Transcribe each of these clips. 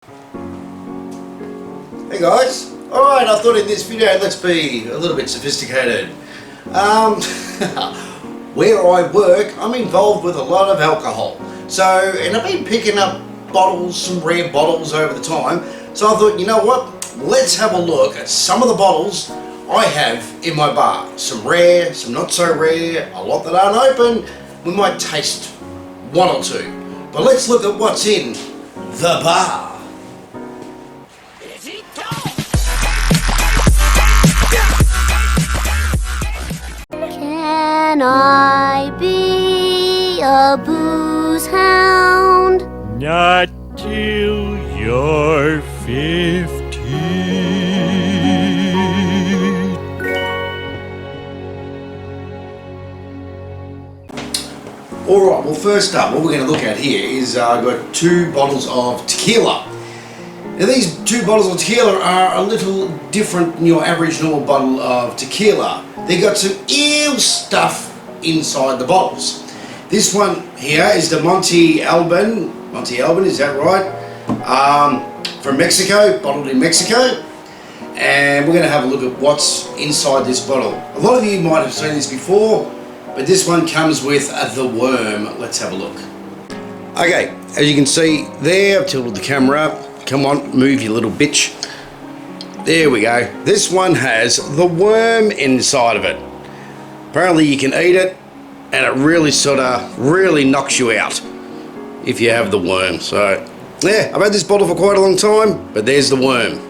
Hey guys, alright, I thought in this video let's be a little bit sophisticated. Where I work, I'm involved with a lot of alcohol. And I've been picking up bottles, some rare bottles over the time. So I thought, you know what, let's have a look at some of the bottles I have in my bar. Some rare, some not so rare, a lot that aren't open. We might taste one or two. But let's look at what's in the bar. Can I be a booze hound? Not till you're 15. Alright, well first up, what we're going to look at here is I've got two bottles of tequila. Now these two bottles of tequila are a little different than your average normal bottle of tequila. They've got some ill stuff inside the bottles. This one here is the Monte Alban, is that right? From Mexico, bottled in Mexico. And we're going to have a look at what's inside this bottle. A lot of you might have seen this before, but this one comes with the worm. Let's have a look. Okay, as you can see there, I've tilted the camera up. Come on, move you little bitch. There we go. This one has the worm inside of it. Apparently you can eat it and it really really knocks you out if you have the worm. So yeah, I've had this bottle for quite a long time, but there's the worm.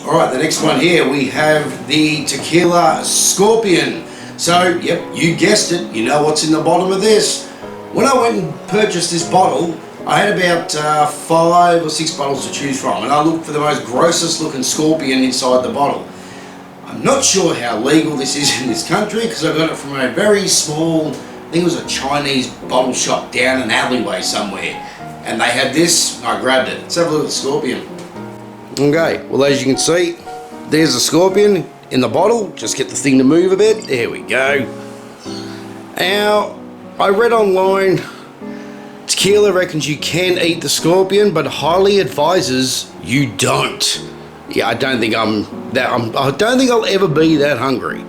Alright, the next one here, we have the Tequila Scorpion. So, yep, you guessed it, you know what's in the bottom of this. When I went and purchased this bottle, I had about 5 or 6 bottles to choose from, and I looked for the most grossest looking scorpion inside the bottle. I'm not sure how legal this is in this country because I got it from a very small, I think it was a Chinese bottle shop down an alleyway somewhere, and they had this, and I grabbed it. Let's have a look at the scorpion. Okay, well as you can see, there's a scorpion in the bottle. Just get the thing to move a bit. There we go. Now, I read online, tequila reckons you can eat the scorpion, but highly advises you don't. Yeah, I don't think I don't think I'll ever be that hungry.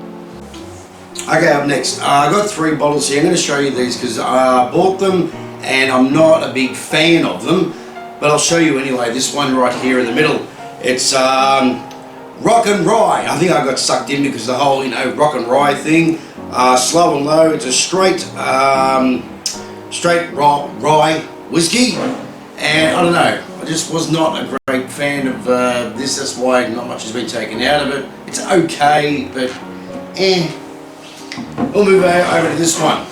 Okay, up next, I got 3 bottles here. I'm going to show you these because I bought them and I'm not a big fan of them, but I'll show you anyway. This one right here in the middle, it's rock and rye. I think I got sucked in because the whole, rock and rye thing. Slow and low. It's a straight rye whiskey, and I don't know, I just was not a great fan of this. That's why not much has been taken out of it. It's okay, but We'll move over to this one.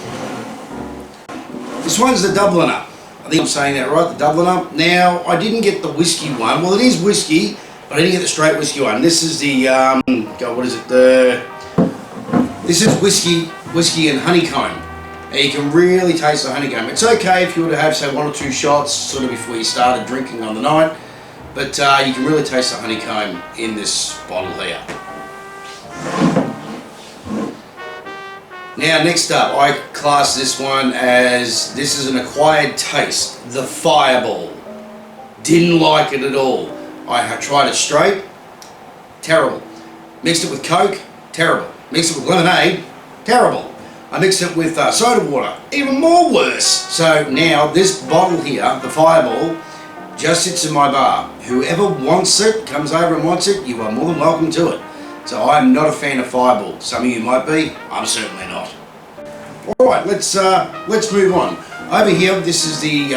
This one's the Dubliner. I think I'm saying that right, the Dubliner. Now, I didn't get the whiskey one. Well, it is whiskey, but I didn't get the straight whiskey one. This is the, what is it? This is whiskey and honeycomb. And you can really taste the honeycomb. It's okay if you were to have, say, 1 or 2 shots sort of before you started drinking on the night, but you can really taste the honeycomb in this bottle here. Now, next up, I class this one as, this is an acquired taste, the Fireball. Didn't like it at all. I tried it straight, terrible. Mixed it with Coke, terrible. Mixed it with lemonade, terrible. I mixed it with soda water, even more worse. So now this bottle here, the Fireball, just sits in my bar. Whoever wants it, comes over and wants it, you are more than welcome to it. So I'm not a fan of Fireball. Some of you might be, I'm certainly not. Alright, let's move on. Over here, this is the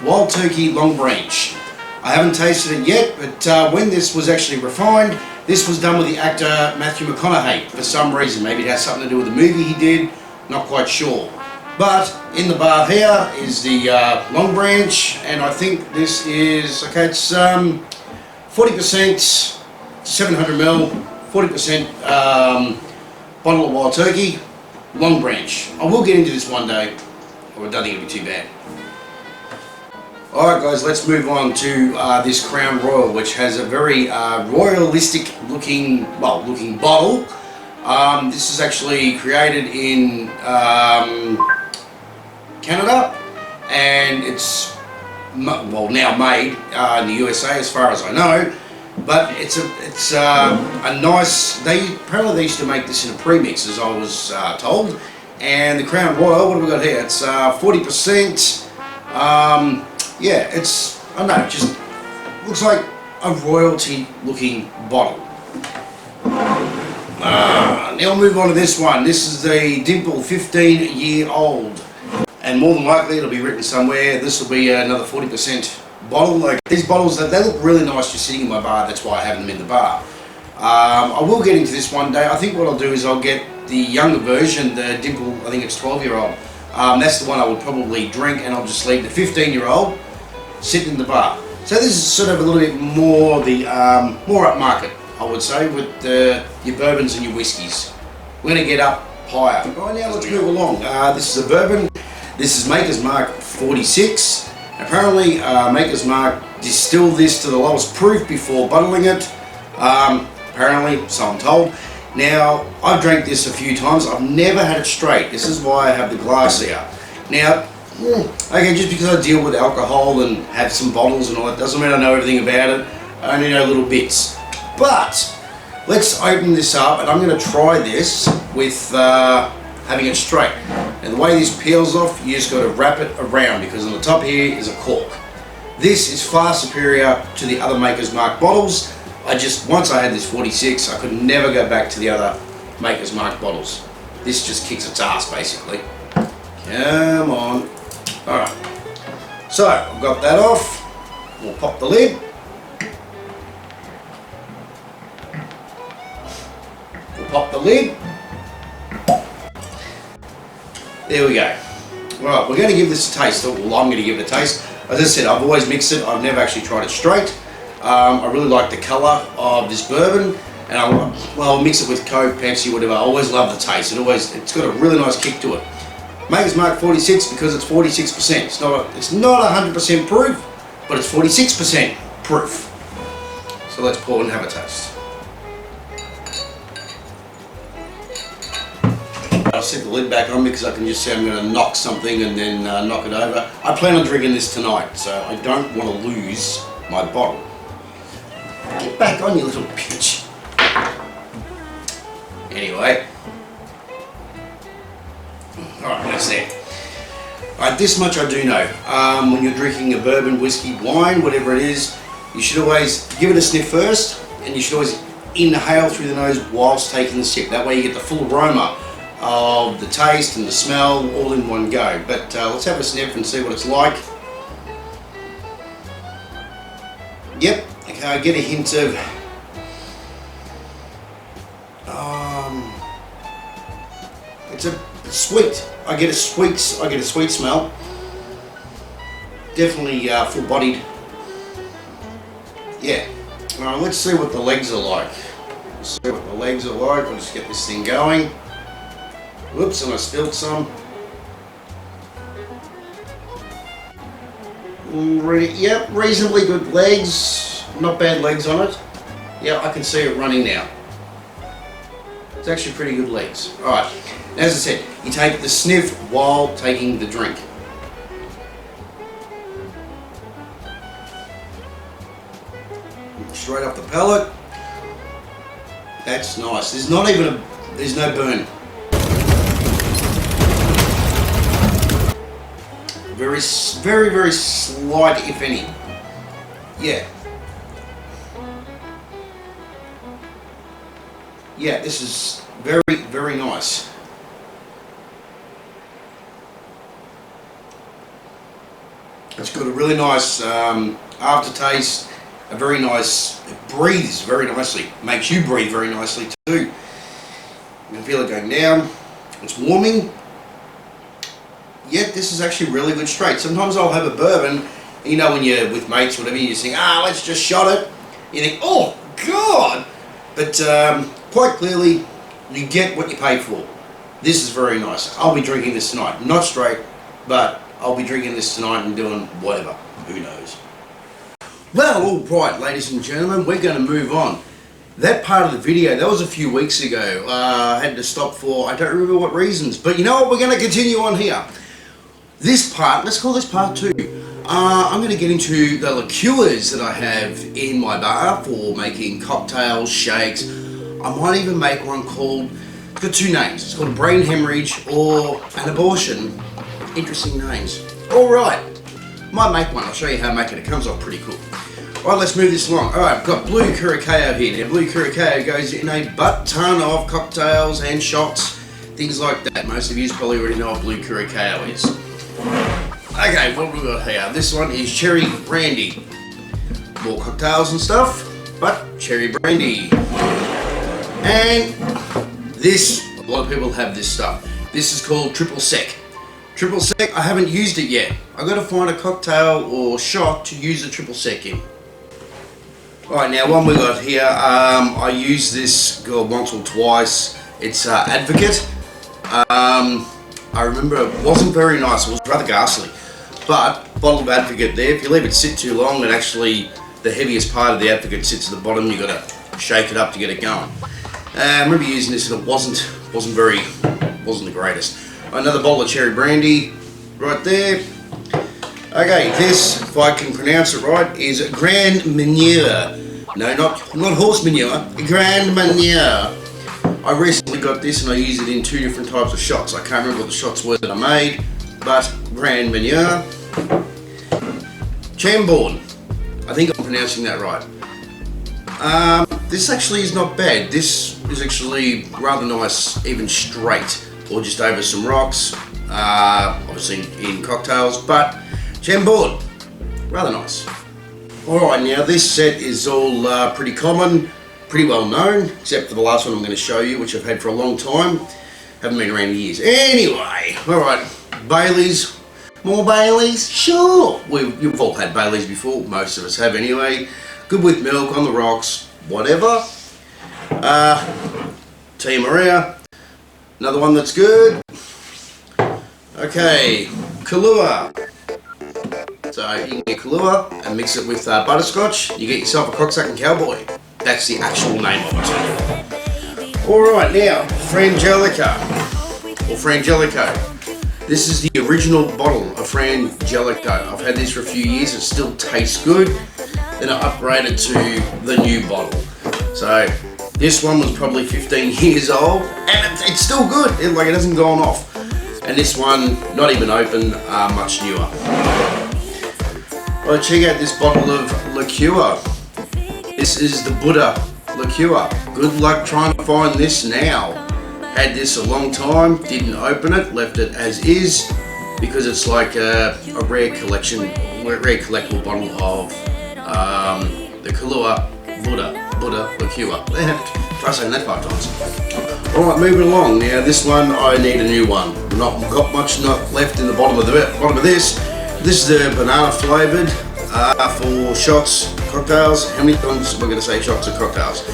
Wild Turkey Long Branch. I haven't tasted it yet, but when this was actually refined, this was done with the actor Matthew McConaughey for some reason. Maybe it has something to do with the movie he did, not quite sure. But in the bar here is the Long Branch, and I think this is, okay, it's 40%, 700ml, 40% bottle of Wild Turkey, Long Branch. I will get into this one day, or I don't think it'll be too bad. Alright guys, let's move on to this Crown Royal, which has a very royalistic looking bottle. This is actually created in Canada, and it's well, now made in the USA, as far as I know. But it's a nice. Apparently they used to make this in a premix, as I was told. And the Crown Royal, what have we got here? It's 40%. Yeah, I don't know, it just looks like a royalty-looking bottle. Now we'll move on to this one. This is the Dimple 15-year-old. And more than likely it'll be written somewhere. This will be another 40% bottle. Like these bottles, they look really nice just sitting in my bar. That's why I have them in the bar. I will get into this one day. I think what I'll do is I'll get the younger version, the Dimple, I think it's 12-year-old. That's the one I would probably drink, and I'll just leave the 15-year-old sitting in the bar. So this is sort of a little bit more the more upmarket, I would say, with your bourbons and your whiskies. We're going to get up higher. Right, now let's move along. This is a bourbon. This is Maker's Mark 46. Apparently Maker's Mark distilled this to the lowest proof before bottling it. Apparently, so I'm told. Now, I've drank this a few times. I've never had it straight. This is why I have the glass here. Now, okay, just because I deal with alcohol and have some bottles and all that doesn't mean I know everything about it. I only know little bits. But let's open this up, and I'm going to try this with having it straight. And the way this peels off, you just got to wrap it around, because on the top here is a cork. This is far superior to the other Maker's Mark bottles. Once I had this 46, I could never go back to the other Maker's Mark bottles. This just kicks its ass, basically. Come on. Alright. So, I've got that off. We'll pop the lid. We'll pop the lid. There we go. Right, we're going to give this a taste. Well, I'm going to give it a taste. As I said, I've always mixed it. I've never actually tried it straight. I really like the colour of this bourbon, and I'll mix it with Coke, Pepsi, whatever. I always love the taste. It's got a really nice kick to it. Maker's Mark 46 because it's 46%. It's not 100% proof, but it's 46% proof. So let's pour and have a taste. I'll set the lid back on because I can just see I'm going to knock something and then knock it over. I plan on drinking this tonight, so I don't want to lose my bottle. Get back on, you little bitch. Anyway. Alright, that's it. Alright, this much I do know. When you're drinking a bourbon, whiskey, wine, whatever it is, you should always give it a sniff first, and you should always inhale through the nose whilst taking the sip. That way you get the full aroma of the taste and the smell all in one go. But let's have a sniff and see what it's like. Yep, okay, I get a hint of it's sweet. I get a sweet smell. Definitely full-bodied. Yeah. Alright, let's see what the legs are like. We'll just get this thing going. Whoops, and I spilled some. Yep, reasonably good legs. Not bad legs on it. Yeah, I can see it running now. It's actually pretty good legs. Alright, as I said, you take the sniff while taking the drink. Straight off the palate. That's nice. There's no burn. Very, very slight, if any. Yeah. Yeah, this is very, very nice. It's got a really nice aftertaste. A very nice. It breathes very nicely. Makes you breathe very nicely too. You can feel it going down. It's warming. Yet this is actually really good straight. Sometimes I'll have a bourbon, you know, when you're with mates or whatever, you just think, let's just shot it. You think, oh God! But quite clearly, you get what you pay for. This is very nice. I'll be drinking this tonight. Not straight, but I'll be drinking this tonight and doing whatever. Who knows? Well, alright, ladies and gentlemen, we're going to move on. That part of the video, that was a few weeks ago. I had to stop for, I don't remember what reasons, but you know what, we're going to continue on here. This part, let's call this part 2. I'm going to get into the liqueurs that I have in my bar for making cocktails, shakes. I might even make one called, it's got two names. It's called Brain Hemorrhage or an Abortion. Interesting names. Alright, might make one. I'll show you how to make it. It comes off pretty cool. Alright, let's move this along. Alright, I've got blue curacao here. Now, blue curacao goes in a butt ton of cocktails and shots, things like that. Most of you probably already know what blue curacao is. Okay, what have we got here? This one is cherry brandy. More cocktails and stuff, but cherry brandy. And this, a lot of people have this stuff. This is called triple sec. Triple sec, I haven't used it yet. I've got to find a cocktail or shot to use the triple sec in. Alright, now one we got here, I used this girl once or twice. It's Advocate. I remember it wasn't very nice, it was rather ghastly. But, bottle of Advocate there, if you leave it sit too long, it actually, the heaviest part of the Advocate sits at the bottom, you've got to shake it up to get it going. I remember using this and it wasn't the greatest. Another bottle of cherry brandy, right there. Okay, this, if I can pronounce it right, is Grand Manure. No, not horse manure, Grand Manure. I recently got this and I use it in two different types of shots. I can't remember what the shots were that I made, but Grand Manure. Chambord, I think I'm pronouncing that right. This actually is not bad. This is actually rather nice, even straight, or just over some rocks, obviously in cocktails, but Chambord, rather nice. Alright, now this set is all pretty common, pretty well known, except for the last one I'm going to show you, which I've had for a long time. Haven't been around in years. Anyway, alright, Baileys. More Baileys? Sure! You've all had Baileys before, most of us have anyway. Good with milk, on the rocks, whatever. Tia Maria, another one that's good. Okay, Kahlua. So you can get Kahlua and mix it with butterscotch. You get yourself a cocksucking cowboy. That's the actual name of it. Alright, now, Frangelico, or Frangelico. This is the original bottle of Frangelico. I've had this for a few years, it still tastes good. Then I upgraded to the new bottle. So this one was probably 15 years old and it's still good. It hasn't gone off. And this one, not even open, much newer. Well, check out this bottle of liqueur. This is the Buddha liqueur. Good luck trying to find this now. Had this a long time, didn't open it, left it as is because it's like a rare collectible bottle of the Kahlua Buddha liqueur. Try saying that 5 times. Alright, moving along. Now this one, I need a new one. Not got much left in the bottom of this. This is the banana flavoured for shots, cocktails. How many times am I going to say shots or cocktails?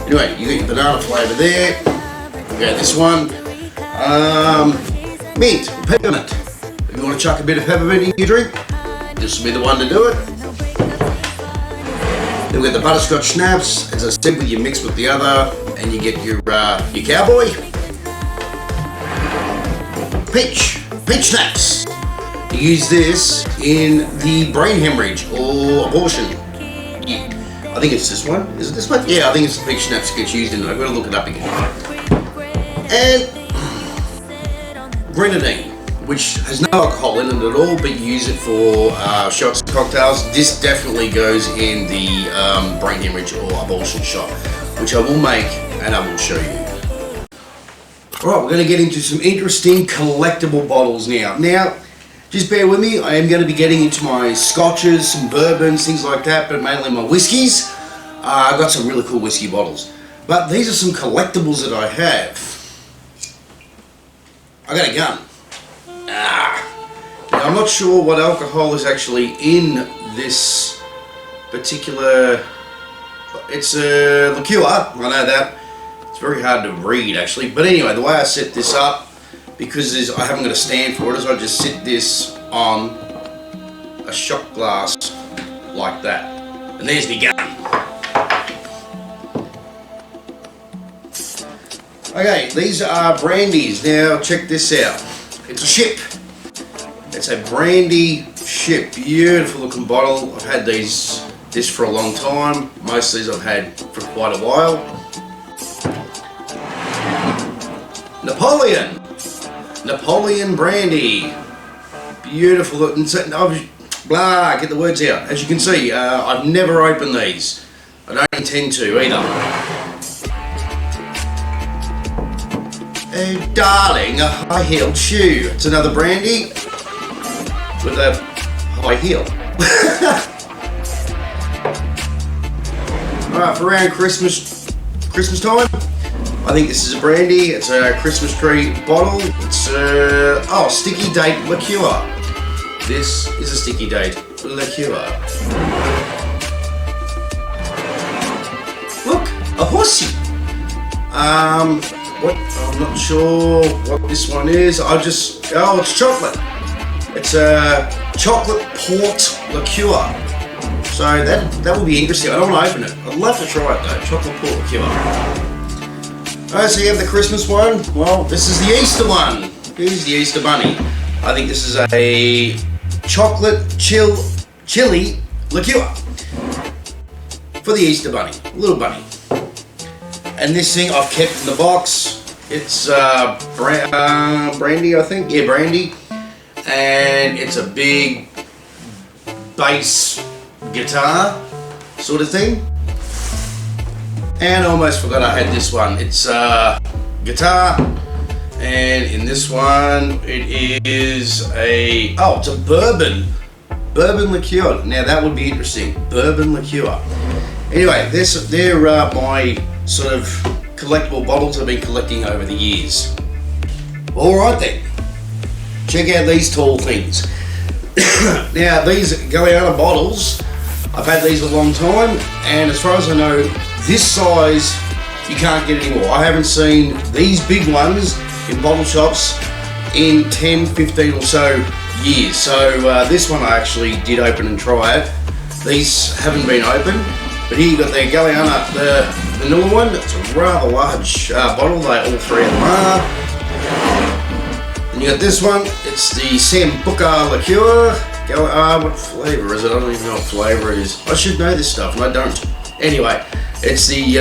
Anyway, you got your banana flavour there. You got this one. Mint, peppermint. If you want to chuck a bit of peppermint in your drink, this will be the one to do it. Then we got the butterscotch schnapps. As I said, you mix with the other, and you get your cowboy. Peach schnapps. You use this in the brain hemorrhage or abortion. Yeah. I think it's this one. Is it this one? Yeah, I think it's the peach schnapps that gets used in it. I've got to look it up again. And grenadine, which has no alcohol in it at all, but you use it for shots and cocktails. This definitely goes in the brain hemorrhage or abortion shot, which I will make and I will show you. Alright, we're going to get into some interesting collectible bottles now. Now, just bear with me, I am going to be getting into my scotches, some bourbons, things like that, but mainly my whiskies. I've got some really cool whiskey bottles. But these are some collectibles that I have. I got a gun. Now I'm not sure what alcohol is actually in this particular... It's a liqueur, I know that. It's very hard to read actually. But anyway, the way I set this up, because I haven't got a stand for it, is I just sit this on a shot glass like that. And there's my gun. Okay, these are brandies. Now check this out. It's a ship. It's a brandy shit, beautiful looking bottle. I've had this for a long time. Most of these I've had for quite a while. Napoleon brandy. Beautiful looking. Blah, get the words out. As you can see, I've never opened these. I don't intend to either. Oh darling, a high-heeled shoe. It's another brandy with a high heel. Alright, for around Christmas time, I think this is a brandy. It's a Christmas tree bottle. It's sticky date liqueur. This is a sticky date liqueur. Look, a horsey. I'm not sure what this one is. It's chocolate. It's a chocolate port liqueur. So that will be interesting. I don't want to open it. I'd love to try it though. Chocolate port liqueur. Alright, so you have the Christmas one. Well, this is the Easter one. Here's the Easter bunny. I think this is a chocolate chili liqueur for the Easter bunny, little bunny. And this thing I've kept in the box. It's brandy, I think. Yeah, brandy. And it's a big bass guitar sort of thing. And I almost forgot I had this one. It's guitar. And in this one, it is it's a bourbon liqueur. Now that would be interesting, bourbon liqueur. Anyway, they're my sort of collectible bottles I've been collecting over the years. All right then, check out these tall things. Now these Galliana bottles, I've had these a long time, and as far as I know, this size you can't get anymore. I haven't seen these big ones in bottle shops in 10, 15 or so years. So this one I actually did open and try it. These haven't been opened, but here you got the Galliana, the vanilla one. It's a rather large bottle. All three of them are. And you got this one. It's the Sambuca liqueur. What flavour is it? I don't even know what flavour it is. I should know this stuff, and I don't. Anyway, it's the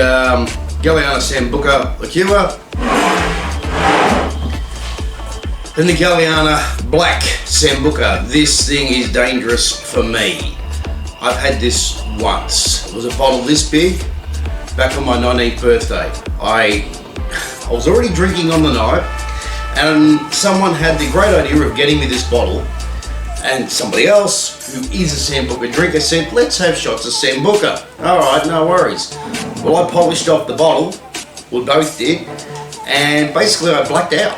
Galliana Sambuca liqueur. Then the Galliana Black Sambuca. This thing is dangerous for me. I've had this once. It was a bottle this big back on my 19th birthday. I was already drinking on the night, and someone had the great idea of getting me this bottle, and somebody else who is a Sambuca drinker said, let's have shots of Sambuca. Alright, no worries. Well, I polished off the bottle, we both did, and basically I blacked out.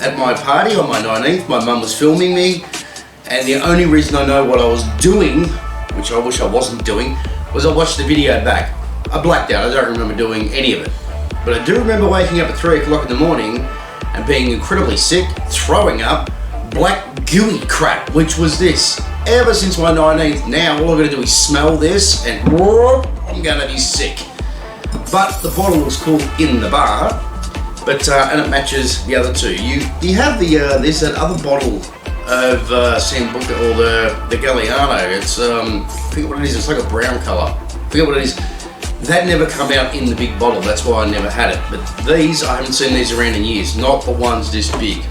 At my party on my 19th, my mum was filming me, and the only reason I know what I was doing, which I wish I wasn't doing, was I watched the video back. I blacked out. I don't remember doing any of it. But I do remember waking up at 3 o'clock in the morning and being incredibly sick, throwing up black gooey crap, which was this. Ever since my 19th, now all I've got to do is smell this and I'm going to be sick. But the bottle was cool in the bar, but and it matches the other two. You have there's that other bottle of Sambuca, or the Galliano. It's I forget what it is. It's like a brown colour. I forget what it is. That never come out in the big bottle. That's why I never had it. But these, I haven't seen these around in years. Not the ones this big.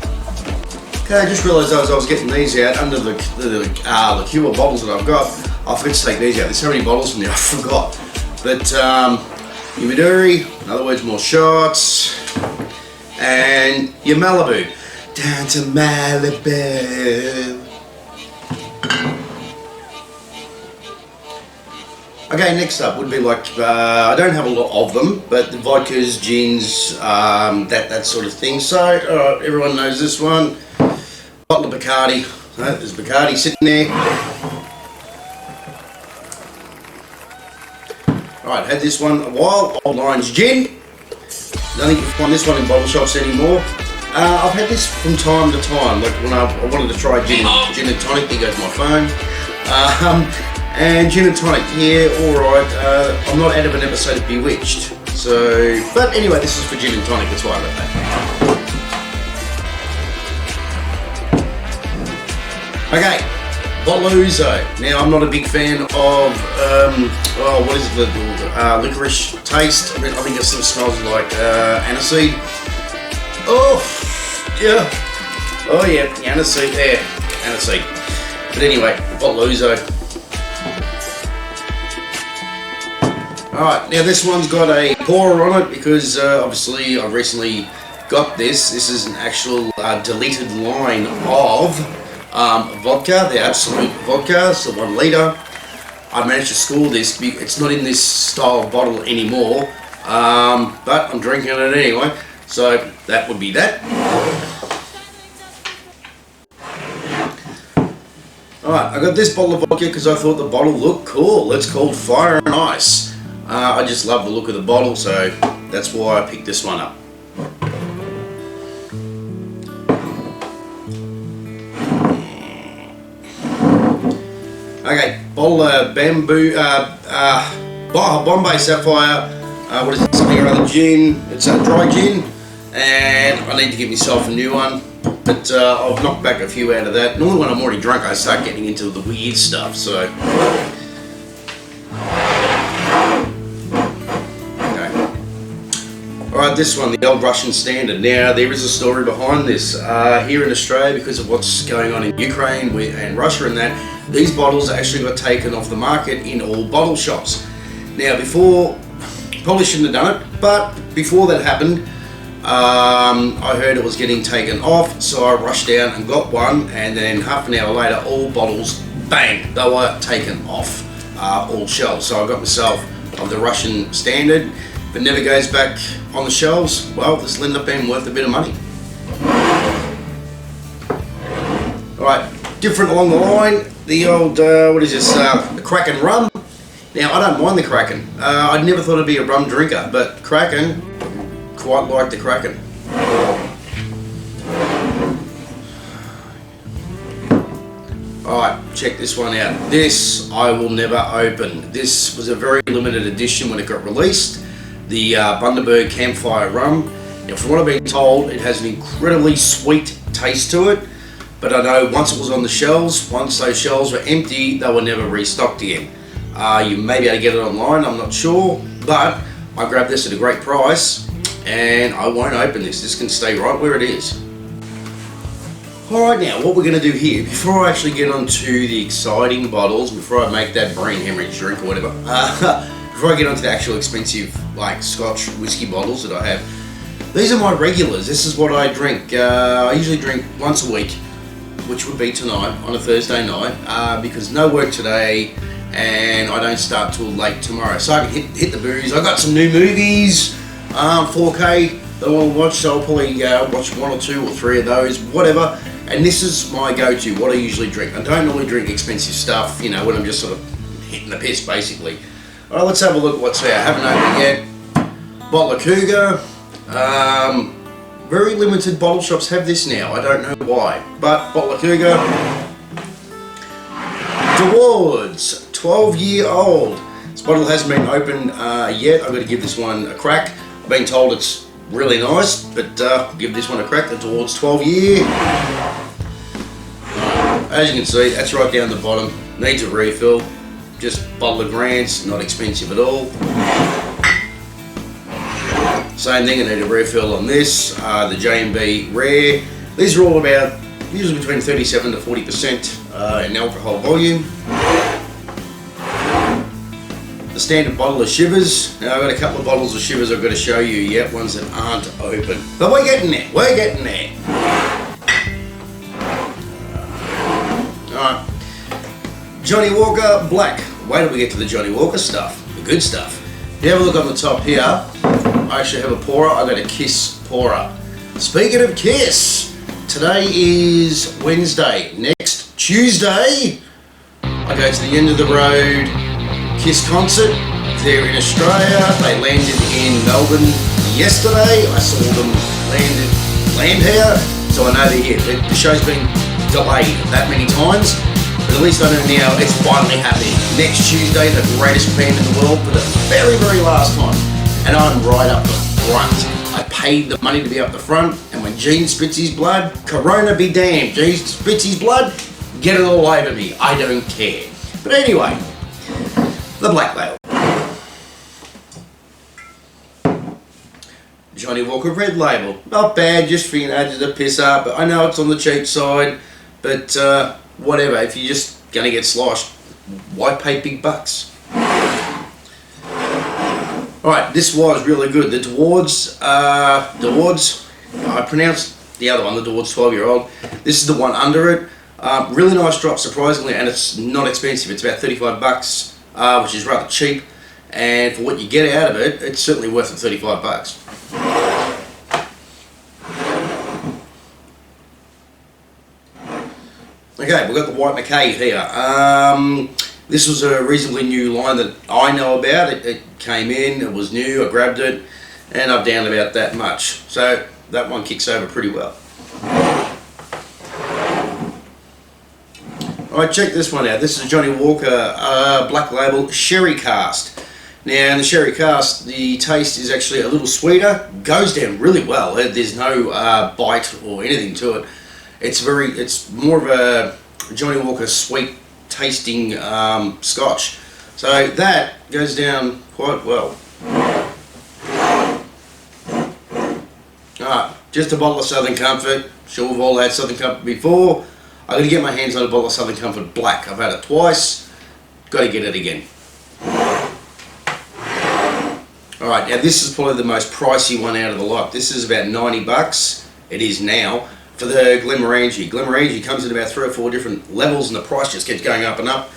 Okay, I just realised as I was getting these out under the liqueur bottles that I've got, I forgot to take these out. There's so many bottles in there, I forgot. But your Midori, in other words, more shots, and your Malibu. Down to Malibu. Okay, next up would be like, I don't have a lot of them, but the vodkas, gins, that sort of thing. So, everyone knows this one. Bottle of Bacardi. There's Bacardi sitting there. Right, had this one a while. Old Lions Gin. I don't think you can find this one in bottle shops anymore. I've had this from time to time, like when I wanted to try gin and tonic. There goes my phone. And gin and tonic, yeah, alright. I'm not out of an episode of Bewitched. So, but anyway, this is for gin and tonic, that's why I got that. Okay, Boluzo. Now, I'm not a big fan of, what is it, the licorice taste. I think it sort of smells like aniseed. Oh, yeah. Oh, yeah, aniseed there. Aniseed. But anyway, Boluzo. Alright, now this one's got a pourer on it because obviously I recently got this. This is an actual deleted line of vodka, the Absolute vodka, so 1 litre. I managed to score this. It's not in this style bottle anymore, but I'm drinking it anyway, so that would be that. Alright, I got this bottle of vodka because I thought the bottle looked cool. It's called Fire and Ice. I just love the look of the bottle, so that's why I picked this one up. Okay, bottle of bamboo, Bombay Sapphire, what is it, something or other gin. It's a dry gin, and I need to give myself a new one, but I've knocked back a few out of that. Normally when I'm already drunk I start getting into the weird stuff, so... Alright, this one, the old Russian Standard. Now, there is a story behind this. Here in Australia, because of what's going on in Ukraine and Russia and that, these bottles actually got taken off the market in all bottle shops. Now, before, probably shouldn't have done it, but before that happened, I heard it was getting taken off, so I rushed down and got one, and then half an hour later, all bottles, bang, they were taken off all shelves. So I got myself of the Russian Standard. If it never goes back on the shelves, well, this will end up being worth a bit of money. Alright, different along the line, the old, the Kraken rum. Now, I don't mind the Kraken. I never thought I'd be a rum drinker, but Kraken, quite like the Kraken. Alright, check this one out. This I will never open. This was a very limited edition when it got released. The Bundaberg Campfire Rum. Now, from what I've been told, it has an incredibly sweet taste to it, but I know once it was on the shelves, once those shelves were empty, they were never restocked again. You may be able to get it online, I'm not sure, but I grabbed this at a great price, and I won't open this. This can stay right where it is. Alright, now what we're going to do here, before I actually get onto the exciting bottles, before I make that brain hemorrhage drink or whatever, before I get onto the actual expensive, like, Scotch whiskey bottles that I have, these are my regulars. This is what I drink. I usually drink once a week, which would be tonight, on a Thursday night, because no work today, and I don't start till late tomorrow. So I can hit the booze. I got some new movies, 4K, that I want to watch, so I'll probably watch 1 or 2 or 3 of those, whatever. And this is my go-to, what I usually drink. I don't normally drink expensive stuff, you know, when I'm just sort of hitting the piss, basically. Alright, let's have a look at what's there. I haven't opened it yet. Bottle of Cougar. Very limited bottle shops have this now. I don't know why. But bottle of Cougar. Towards 12-year-old. This bottle hasn't been opened yet. I've got to give this one a crack. I've been told it's really nice, but give this one a crack. The Towards 12-year. As you can see, that's right down the bottom. Needs a refill. Just bottle of Grants, not expensive at all. Same thing, I need a refill on this. The J&B Rare. These are all about, usually between 37 to 40% in alcohol volume. The standard bottle of Chivas. Now I've got a couple of bottles of Chivas I've got to show you yet, ones that aren't open. But we're getting there, we're getting there. Alright. Johnnie Walker Black. Wait till we get to the Johnnie Walker stuff, the good stuff. If you have a look on the top here, I actually have a pourer. I've got a Kiss pourer. Speaking of Kiss, today is Wednesday. Next Tuesday, I go to the End of the Road Kiss concert. They're in Australia. They landed in Melbourne yesterday. I saw them land here, so I know they're here. The show's been delayed that many times. But at least I know now it's finally happening. Next Tuesday, the greatest band in the world for the very, very last time. And I'm right up the front. I paid the money to be up the front, and when Gene spits his blood, Corona be damned. Gene spits his blood, Get it all over me. I don't care. But anyway, the Black Label. Johnnie Walker Red Label. Not bad, just for, just a piss up. But I know it's on the cheap side, but whatever. If you're just gonna get sloshed, why pay big bucks? Alright, this was really good. The Dewards, I pronounced the other one, the Dewards 12-year-old. This is the one under it. Really nice drop, surprisingly, and it's not expensive. It's about 35 bucks, which is rather cheap. And for what you get out of it, it's certainly worth the 35 bucks. Okay, we've got the White McKay here. This was a reasonably new line that I know about. It came in, it was new, I grabbed it, and I've downed about that much. So that one kicks over pretty well. Alright, check this one out. This is a Johnnie Walker Black Label Sherry Cast. Now in the Sherry Cast, the taste is actually a little sweeter, goes down really well. There's no bite or anything to it. It's more of a Johnnie Walker sweet tasting scotch. So that goes down quite well. Alright, just a bottle of Southern Comfort. Sure, we've all had Southern Comfort before. I'm going to get my hands on a bottle of Southern Comfort Black. I've had it twice. Got to get it again. Alright, now this is probably the most pricey one out of the lot. This is about 90 bucks. It is now. For the Glenmorangie. Glenmorangie comes in about 3 or 4 different levels and the price just keeps going up and up.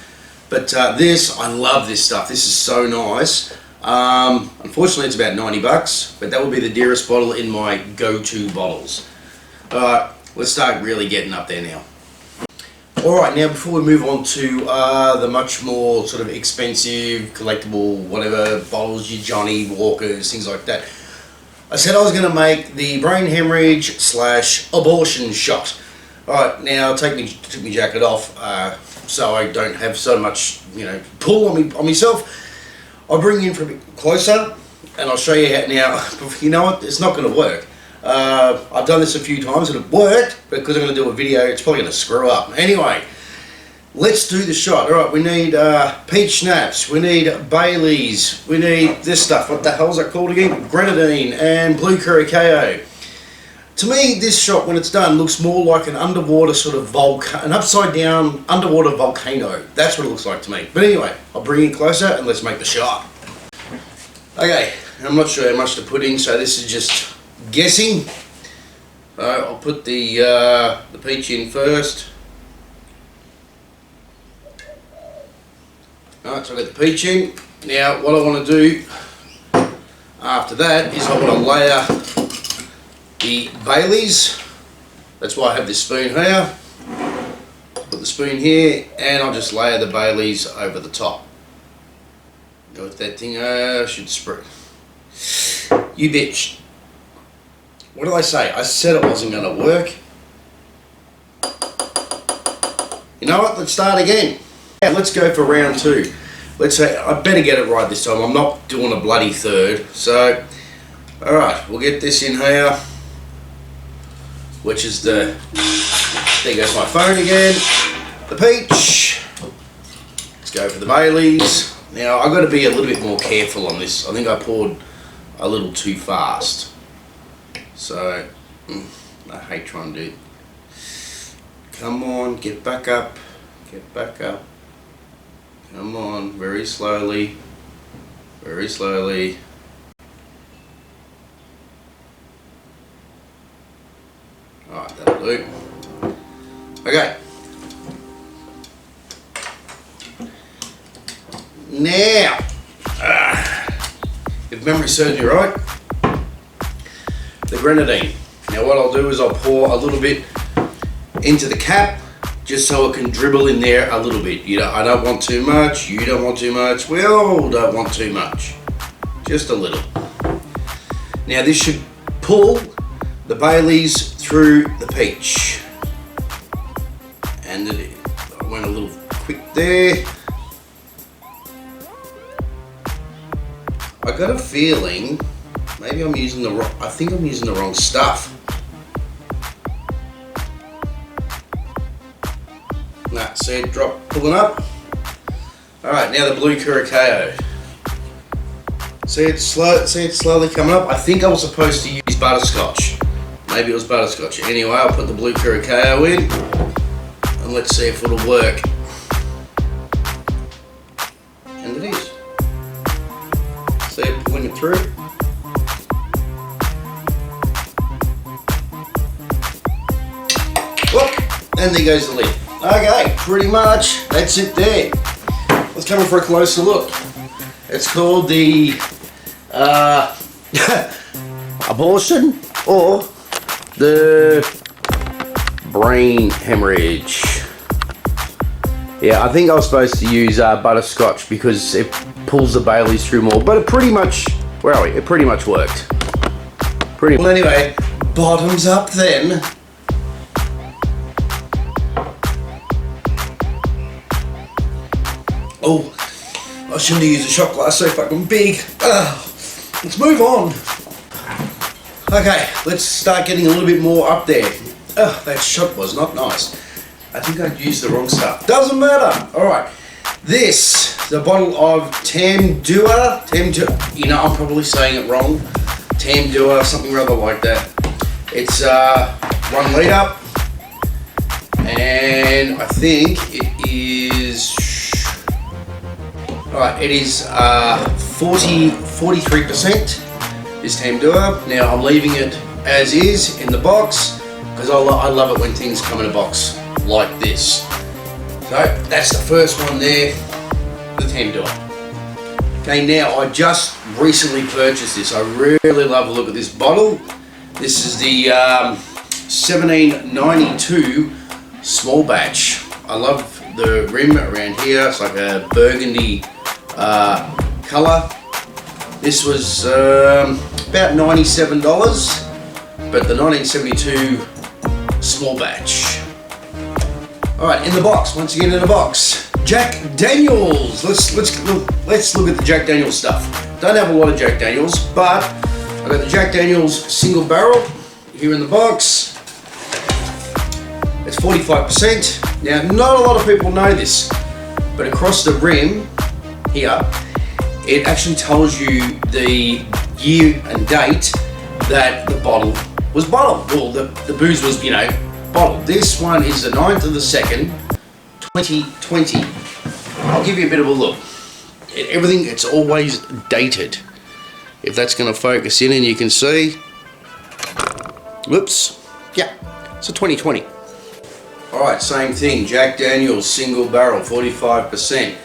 But this, I love this stuff. This is so nice. Unfortunately it's about 90 bucks, but that will be the dearest bottle in my go-to bottles. Alright, let's start really getting up there now. Alright, now before we move on to the much more sort of expensive, collectible, whatever bottles, your Johnnie Walkers, things like that. I said I was going to make the Brain Hemorrhage /Abortion Shot. Alright, now took my jacket off so I don't have so much, pull on myself. I'll bring you in for a bit closer and I'll show you how. Now, you know what, it's not going to work. I've done this a few times and it worked, but because I'm going to do a video, it's probably going to screw up. Anyway, let's do the shot. Alright, we need peach schnapps, we need Baileys, we need this stuff. What the hell is that called again? Grenadine and blue curry KO. To me, this shot, when it's done, looks more like an underwater sort of an upside down underwater volcano. That's what it looks like to me. But anyway, I'll bring you closer and let's make the shot. Okay, I'm not sure how much to put in, so this is just guessing. So I'll put the peach in first. Alright, so I've got the peach in. Now what I want to do after that is I want to layer the Baileys. That's why I have this spoon here. Put the spoon here and I'll just layer the Baileys over the top. Go with that thing, should spread. You bitch. What did I say? I said it wasn't going to work. You know what? Let's start again. Yeah, let's go for round 2. Let's say, I better get it right this time. I'm not doing a bloody third. So, alright, we'll get this in here. Which is the, there goes my phone again. The peach. Let's go for the Baileys. Now, I've got to be a little bit more careful on this. I think I poured a little too fast. So, I hate trying to do it. Come on, get back up. Get back up. Come on, very slowly. Very slowly. Alright, that'll do. Okay. Now, if memory serves me right, the grenadine. Now what I'll do is I'll pour a little bit into the cap just so it can dribble in there a little bit. I don't want too much, you don't want too much, we all don't want too much. Just a little. Now this should pull the Baileys through the peach. And I went a little quick there. I got a feeling maybe I'm using the wrong, I think I'm using the wrong stuff. Nah, See it drop, pulling up. Alright, now the blue Curacao. See it slowly coming up. I think I was supposed to use butterscotch. Maybe it was butterscotch. Anyway, I'll put the blue Curacao in and let's see if it'll work. And it is. See it pulling it through. Whoop, and there goes the lid. Okay, pretty much that's it there. Let's come in for a closer look. It's called the abortion or the brain hemorrhage. Yeah, I think I was supposed to use butterscotch because it pulls the Baileys through more, but it pretty much, where are we? It pretty much worked. Well, anyway, bottoms up then. Oh, I shouldn't have used a shot glass so fucking big. Let's move on. Okay, let's start getting a little bit more up there. That shot was not nice. I think I used the wrong stuff. Doesn't matter. Alright, this is a bottle of Tamdua. You know, I'm probably saying it wrong. Tamdua, something rather like that. It's 1 litre. And I think it is... Alright, it is 43% is Tamdua. Now I'm leaving it as is in the box because I love it when things come in a box like this. So that's the first one there, the Tamdua. Okay, now I just recently purchased this. I really love the look of this bottle. This is the 1792 small batch. I love the rim around here. It's like a burgundy colour. This was about $97, but the 1972 small batch. Alright, in the box, once again in the box, Jack Daniels. Let's look at the Jack Daniels stuff. Don't have a lot of Jack Daniels, but I've got the Jack Daniels single barrel here in the box. It's 45%. Now, not a lot of people know this, but across the rim here, it actually tells you the year and date that the bottle was bottled. Well, the booze was, you know, bottled. This one is the 9th of the 2nd, 2020. I'll give you a bit of a look. Everything, it's always dated. If that's going to focus in and you can see. Whoops. Yeah, it's a 2020. Alright, same thing. Jack Daniels single barrel, 45%.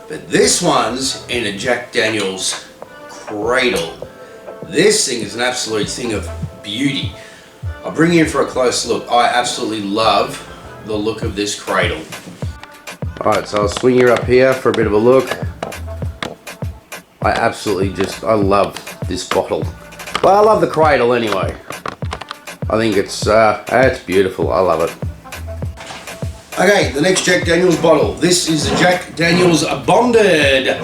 But this one's in a Jack Daniels cradle. This thing is an absolute thing of beauty. I'll bring you in for a close look. I absolutely love the look of this cradle. Alright, so I'll swing you up here for a bit of a look. I love this bottle. Well, I love the cradle anyway. I think it's beautiful. I love it. Okay, the next Jack Daniels bottle. This is the Jack Daniels Bonded.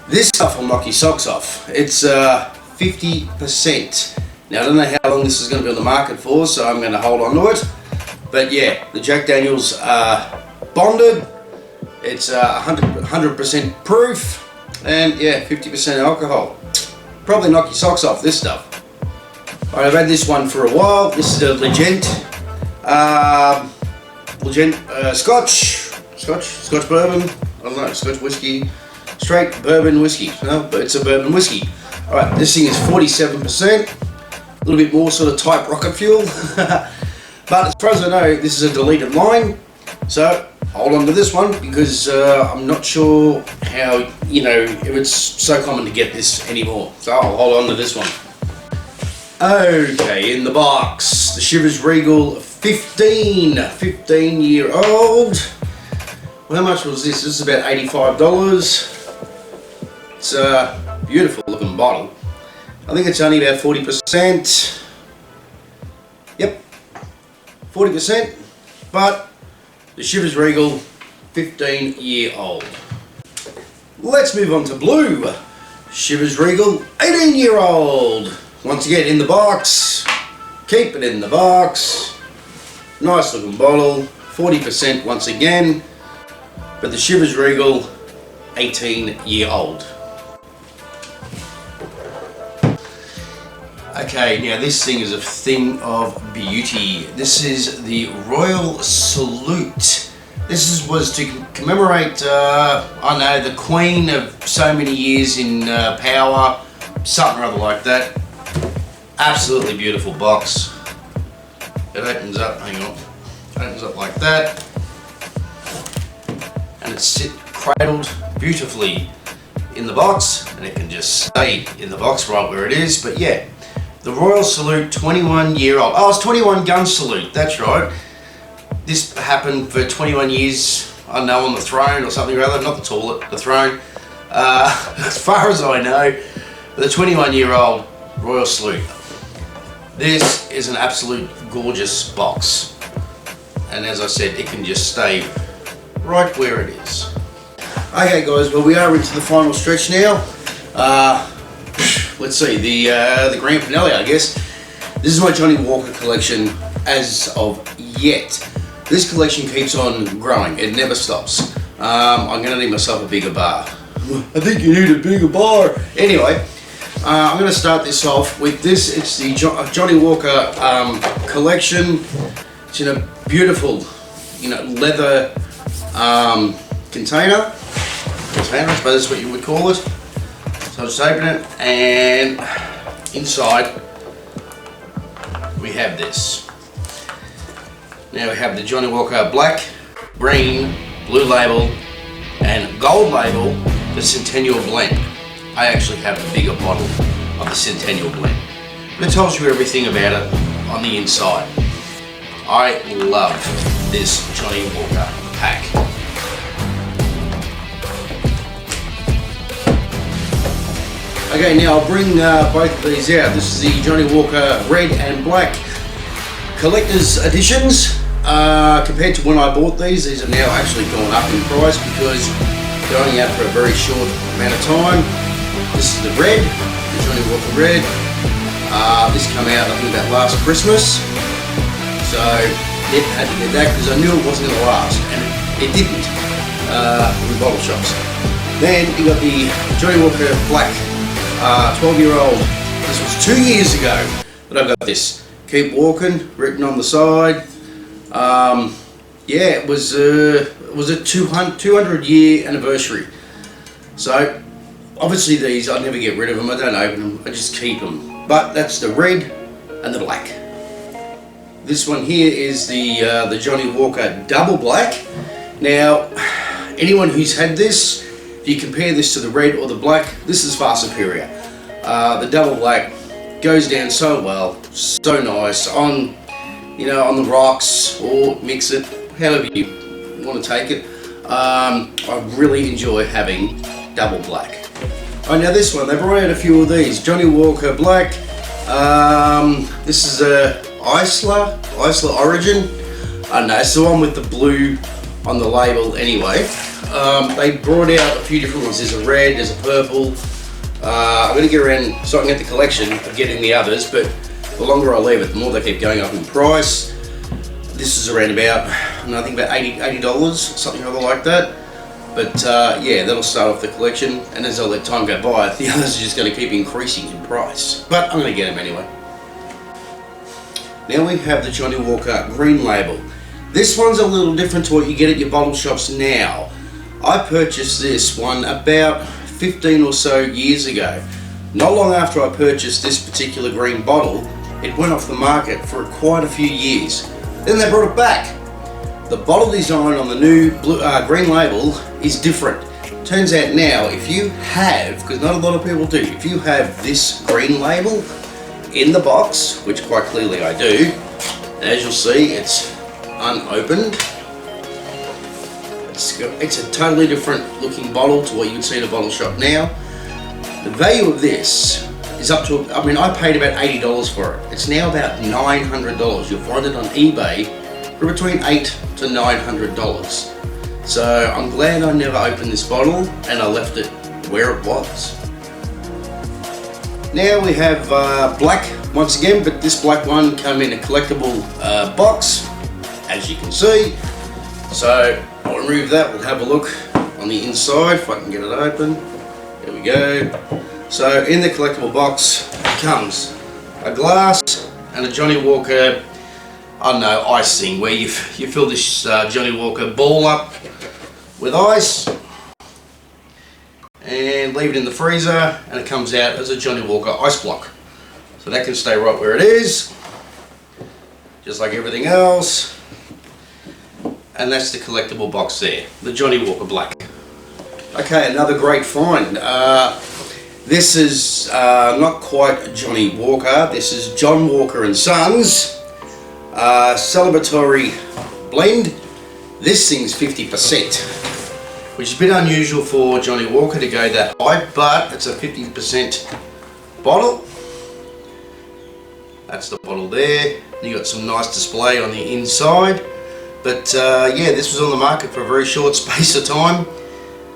This stuff will knock your socks off. It's 50%. Now, I don't know how long this is going to be on the market for, so I'm going to hold on to it. But yeah, the Jack Daniels Bonded. It's 100% proof. And yeah, 50% alcohol. Probably knock your socks off, this stuff. Alright, I've had this one for a while. This is a Legend. Scotch bourbon, I don't know, Scotch whiskey, straight bourbon whiskey, no, but it's a bourbon whiskey. Alright, this thing is 47%, a little bit more sort of type rocket fuel, but as far as I know, this is a deleted line, so hold on to this one because I'm not sure how, you know, if it's so common to get this anymore, so I'll hold on to this one. Okay, in the box, the Chivas Regal 15-year-old. Well, how much was this? This is about $85. It's a beautiful looking bottle. I think it's only about 40%. Yep, 40%. But the Chivas Regal 15-year-old. Let's move on to blue. Chivas Regal 18-year-old. Once again, in the box. Keep it in the box. Nice looking bottle. 40% once again. but the Chivas Regal 18-year-old. Okay, now this thing is a thing of beauty. This is the Royal Salute. Was to commemorate, I don't know, the Queen of so many years in power, something or other like that. Absolutely beautiful box. It opens up, hang on, it opens up like that. And it's cradled beautifully in the box, and it can just stay in the box right where it is. But yeah, the Royal Salute 21-year-old. Oh, it's 21 gun salute, that's right. This happened for 21 years, I don't know, on the throne or something or other, not the toilet, the throne. As far as I know, the 21-year-old Royal Salute. This is an absolute gorgeous box. And as I said, it can just stay right where it is. Okay guys, well we are into the final stretch now. Let's see, the grand finale, I guess. This is my Johnnie Walker collection as of yet. This collection keeps on growing, it never stops. I'm gonna need myself a bigger bar. I think you need a bigger bar. Anyway, I'm gonna start this off with this. It's the Johnnie Walker collection. It's in a beautiful, leather container, I suppose that's what you would call it. So I'll just open it, and inside we have this. Now we have the Johnnie Walker Black, Green, Blue Label, and Gold Label, the Centennial Blend. I actually have a bigger bottle of the Centennial Blend, but it tells you everything about it on the inside. I love this Johnnie Walker pack. Okay, now I'll bring both of these out. This is the Johnnie Walker Red and Black Collector's Editions. Compared to when I bought these have now actually gone up in price because they're only out for a very short amount of time. This is the red, the Johnnie Walker Red. This came out, I think, about last Christmas. So, yep, had to get that because I knew it wasn't going to last, and it didn't in the bottle shops. Then you got the Johnnie Walker Black 12-year-old. This was 2 years ago that I got this. Keep walking, written on the side. Yeah, it was a 200-year anniversary. So obviously these, I never get rid of them. I don't open them. I just keep them. But that's the red and the black. This one here is the Johnnie Walker Double Black. Now, anyone who's had this, if you compare this to the red or the black, this is far superior. The Double Black goes down so well, so nice on, on the rocks, or mix it, however you want to take it. I really enjoy having Double Black. Oh, now this one, they've run out a few of these. Johnnie Walker Black. This is a Isla Origin. I don't know, it's the one with the blue on the label anyway. They brought out a few different ones. There's a red, there's a purple. I'm going to get around so I can get the collection of getting the others, but the longer I leave it, the more they keep going up in price. This is around about, I think about $80, something or other like that. But yeah, that'll start off the collection, and as I let time go by, the others are just going to keep increasing in price. But I'm going to get them anyway. Now we have the Johnnie Walker Green Label. This one's a little different to what you get at your bottle shops now. I purchased this one about 15 or so years ago. Not long after I purchased this particular green bottle, it went off the market for quite a few years. Then they brought it back. The bottle design on the new green label is different. Turns out now, if you have, because not a lot of people do, if you have this green label in the box, which quite clearly I do, as you'll see, it's unopened. It's a totally different looking bottle to what you would see in a bottle shop now. The value of this is up to, I mean, I paid about $80 for it. It's now about $900. You'll find it on eBay for between $800 to $900. So I'm glad I never opened this bottle and I left it where it was. Now we have black once again, but this black one came in a collectible box, as you can see. So I'll remove that, we'll have a look on the inside if I can get it open. There we go. So in the collectible box comes a glass and a Johnnie Walker, I don't know, ice thing where you fill this Johnnie Walker ball up with ice and leave it in the freezer, and it comes out as a Johnnie Walker ice block. So that can stay right where it is, just like everything else. And that's the collectible box there, the Johnnie Walker Black. Okay, another great find. This is not quite Johnnie Walker, this is John Walker and Sons celebratory blend. This thing's 50%, which is a bit unusual for Johnnie Walker to go that high, but it's a 50% bottle. That's the bottle there. You got some nice display on the inside. But yeah, this was on the market for a very short space of time.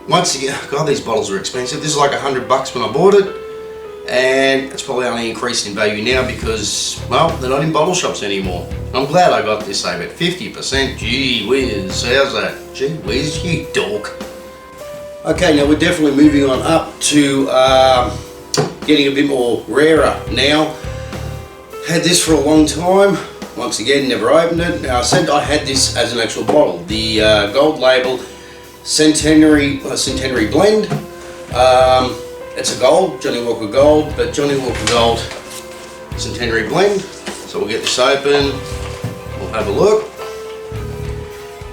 Once again, God, these bottles are expensive. This is like $100 when I bought it, and it's probably only increased in value now because, well, they're not in bottle shops anymore. I'm glad I got this over 50%. Gee whiz, how's that? Gee whiz, you dork. Okay, now we're definitely moving on up to getting a bit more rarer now. Had this for a long time. Once again, never opened it. Now I said I had this as an actual bottle. The gold label Centenary blend. It's a gold, Johnnie Walker Gold, but Johnnie Walker Gold Centenary blend. So we'll get this open, we'll have a look.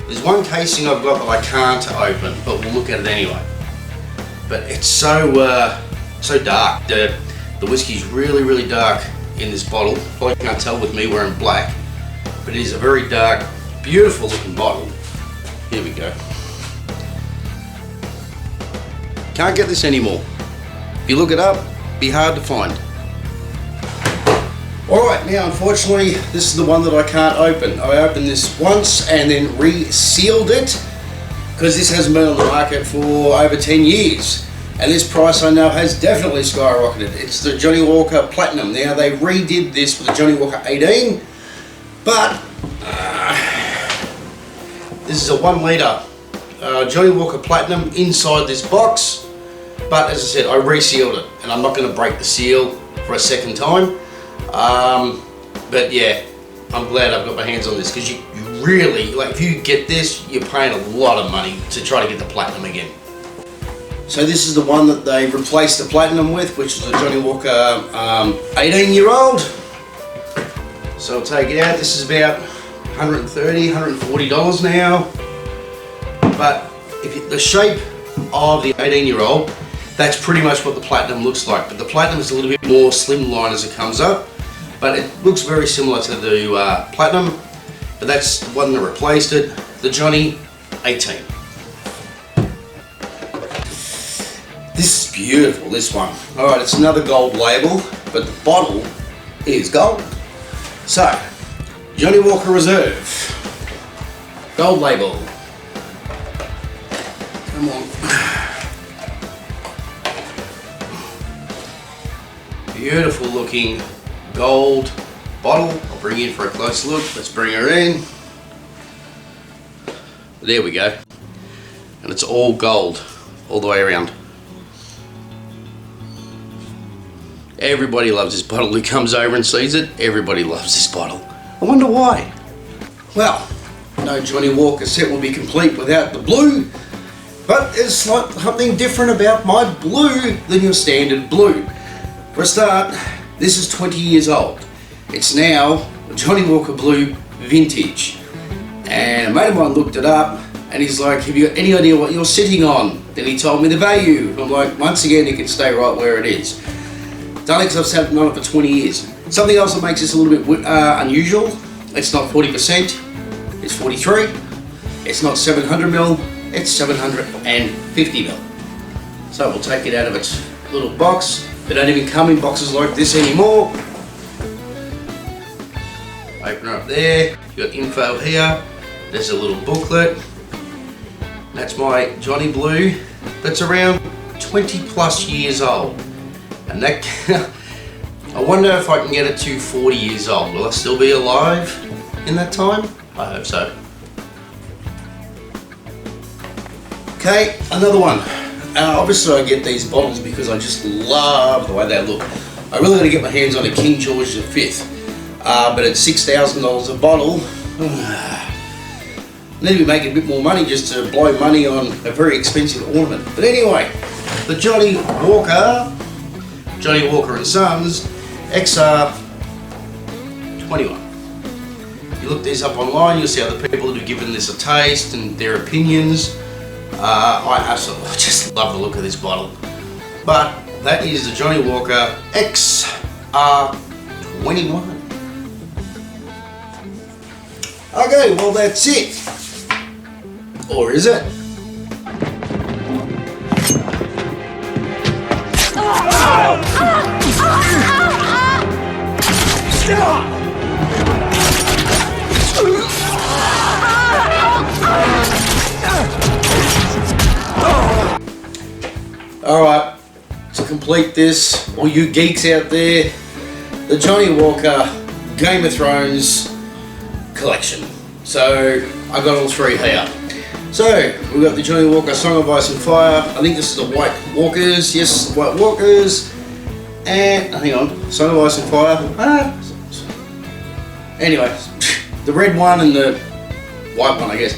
There's one casing I've got that I can't open, but we'll look at it anyway. But it's so dark. The whiskey's really dark in this bottle. Probably can't tell with me wearing black, but it is a very dark, beautiful looking bottle. Here we go. Can't get this anymore. If you look it up, be hard to find. Alright, now unfortunately this is the one that I can't open. I opened this once and then resealed it because this hasn't been on the market for over 10 years. And this price I know has definitely skyrocketed. It's the Johnnie Walker Platinum. Now they redid this with the Johnnie Walker 18, but this is a 1 litre Johnnie Walker Platinum inside this box. But as I said, I resealed it, and I'm not going to break the seal for a second time. But yeah, I'm glad I've got my hands on this because you really, like, if you get this, you're paying a lot of money to try to get the Platinum again. So this is the one that they replaced the Platinum with, which is the Johnnie Walker 18-year-old. So I'll take it out. This is about $130, $140 now. But the shape of the 18-year-old, that's pretty much what the Platinum looks like. But the Platinum is a little bit more slimline as it comes up. But it looks very similar to the Platinum. But that's the one that replaced it, the Johnnie 18. This is beautiful, this one. Alright, it's another gold label, but the bottle is gold. So, Johnnie Walker Reserve. Gold label. Come on. Beautiful looking gold bottle. I'll bring you in for a close look. Let's bring her in. There we go. And it's all gold, all the way around. Everybody loves this bottle who comes over and sees it. Everybody loves this bottle. I wonder why. Well, no Johnnie Walker set will be complete without the blue. But there's something different about my blue than your standard blue. For a start, this is 20 years old. It's now Johnnie Walker Blue Vintage. And a mate of mine looked it up and he's like, have you got any idea what you're sitting on? Then he told me the value. I'm like, once again, it can stay right where it is. Done it because I've sat on it for 20 years. Something else that makes this a little bit unusual, it's not 40%, it's 43. It's not 700ml, it's 750ml. So we'll take it out of its little box. They don't even come in boxes like this anymore. Open her up there, you've got info here. There's a little booklet. That's my Johnnie Blue. That's around 20 plus years old. And that, I wonder if I can get it to 40 years old. Will I still be alive in that time? I hope so. Okay, another one. Obviously I get these bottles because I just love the way they look. I really got to get my hands on a King George V, but at $6,000 a bottle, I need to be making a bit more money just to blow money on a very expensive ornament. But anyway, the Johnnie Walker and Sons XR21. You look these up online, you'll see other people that have given this a taste and their opinions. I absolutely just love the look of this bottle. But that is the Johnnie Walker XR21. Okay, well that's it. Or is it? Alright, to complete this, all you geeks out there, the Johnnie Walker Game of Thrones collection. So, I got all three here. So, we've got the Johnnie Walker Song of Ice and Fire. I think this is the White Walkers. Yes, White Walkers. And, hang on, Song of Ice and Fire. Anyway, the red one and the white one, I guess.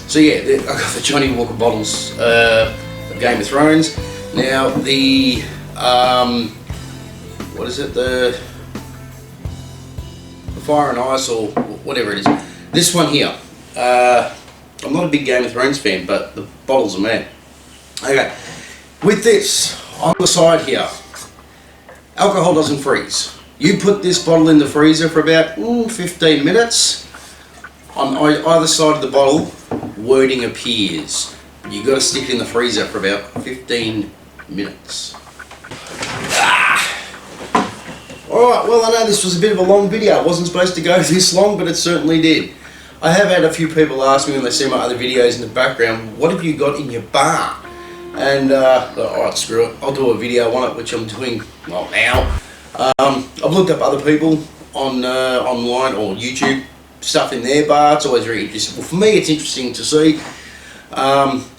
So yeah, I got the Johnnie Walker bottles of Game of Thrones. Now, the, what is it? The Fire and Ice or whatever it is. This one here. I'm not a big Game of Thrones fan, but the bottles are mad. Okay, with this on the side here, alcohol doesn't freeze. You put this bottle in the freezer for about 15 minutes. On either side of the bottle, wording appears. You got to stick it in the freezer for about 15 minutes. Alright, well I know this was a bit of a long video. It wasn't supposed to go this long, but it certainly did. I have had a few people ask me when they see my other videos in the background, what have you got in your bar? And, alright, screw it. I'll do a video on it, which I'm doing, well, now. I've looked up other people on online or YouTube, stuff in their bar. It's always very interesting. Well, for me, it's interesting to see.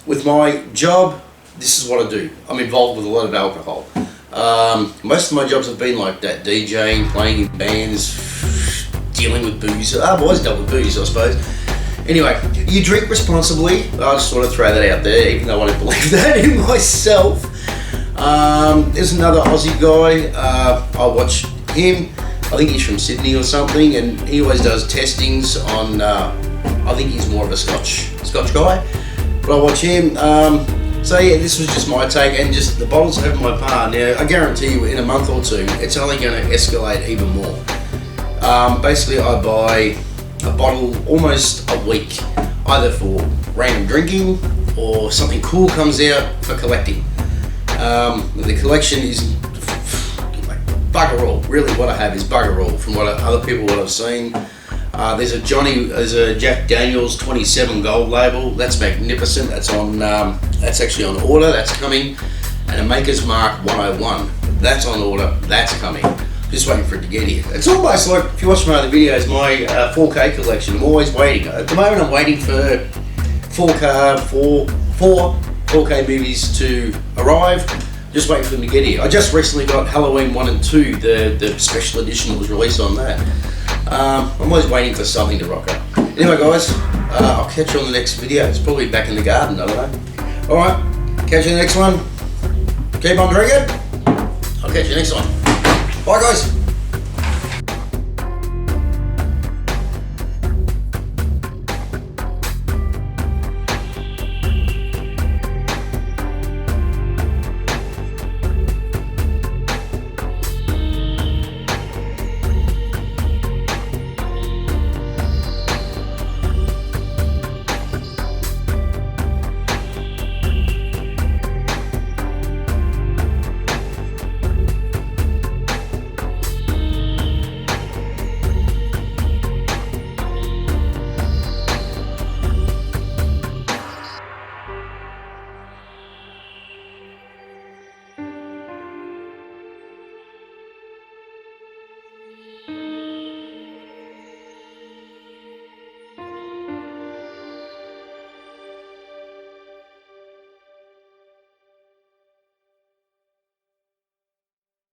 With my job, this is what I do. I'm involved with a lot of alcohol. Most of my jobs have been like that, DJing, playing in bands, dealing with booze. I've always dealt with booze, I suppose. Anyway, you drink responsibly. I just want to throw that out there, even though I don't believe that in myself. There's another Aussie guy. I watch him. I think he's from Sydney or something, and he always does testings on. I think he's more of a Scotch guy, but I watch him. So yeah, this was just my take, and just the bottles I have in my bar. Now, I guarantee you, in a month or two, it's only going to escalate even more. Basically, I buy a bottle almost a week, either for random drinking or something cool comes out for collecting. The collection is like bugger all. Really, what I have is bugger all from what other people what I've seen. There's a Jack Daniel's 27 gold label. That's magnificent. That's on. That's actually on order. That's coming. And a Maker's Mark 101. That's on order. That's coming. Just waiting for it to get here. It's almost like, if you watch my other videos, my 4K collection. I'm always waiting. At the moment, I'm waiting for 4K movies to arrive. Just waiting for them to get here. I just recently got Halloween 1 and 2, the special edition that was released on that. I'm always waiting for something to rock up. Anyway guys, I'll catch you on the next video. It's probably back in the garden, I don't know. Alright, catch you in the next one. Keep on drinking. I'll catch you next one. Bye guys.